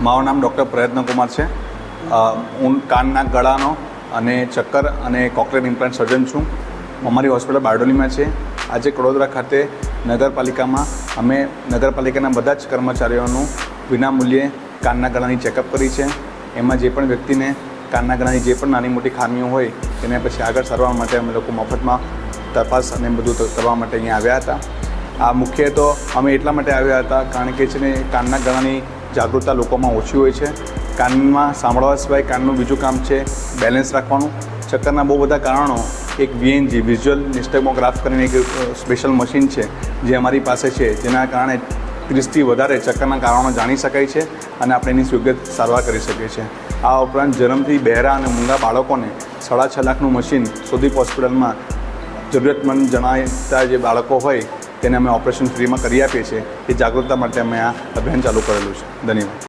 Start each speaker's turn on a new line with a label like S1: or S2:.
S1: મારું નામ ડૉક્ટર પ્રયત્નકુમાર છે. હું કાનના ગળાનો અને ચક્કર અને કોક્લિયર ઇમ્પ્લાન્ટ સર્જન છું. અમારી હોસ્પિટલ બારડોલીમાં છે. આજે કડોદરા ખાતે નગરપાલિકામાં અમે નગરપાલિકાના બધા જ કર્મચારીઓનું વિનામૂલ્યે કાનના ગળાની ચેકઅપ કરી છે. એમાં જે પણ વ્યક્તિને કાનના ગળાની જે પણ નાની મોટી ખામીઓ હોય તેને પછી આગળ સારવાર માટે અમે લોકો મફતમાં તપાસ અને બધું કરવા માટે અહીંયા આવ્યા હતા. આ મુખ્ય તો અમે એટલા માટે આવ્યા હતા કારણ કે છે ને કાનના ગળાની જાગૃતતા લોકોમાં ઓછી હોય છે. કાનમાં સાંભળવા સિવાય કાનનું બીજું કામ છે બેલેન્સ રાખવાનું. ચક્કરના બહુ બધા કારણો એક VNG વિઝ્યુઅલ નિસ્ટેમોગ્રાફ કરીને એક સ્પેશિયલ મશીન છે જે અમારી પાસે છે, જેના કારણે 30થી વધારે ચક્કરના કારણો જાણી શકાય છે અને આપણે એની યોગ્ય સારવાર કરી શકીએ છીએ. આ ઉપરાંત જન્મથી બહેરા અને મૂંગા બાળકોને 6.5 લાખનું મશીન સુદીપ હોસ્પિટલમાં જરૂરિયાતમંદ જણાતા જે બાળકો હોય તેને અમે ઓપરેશન ફ્રીમાં કરી આપીએ છીએ. એ જાગૃતતા માટે અમે આ અભિયાન ચાલુ કરેલું છે. ધન્યવાદ.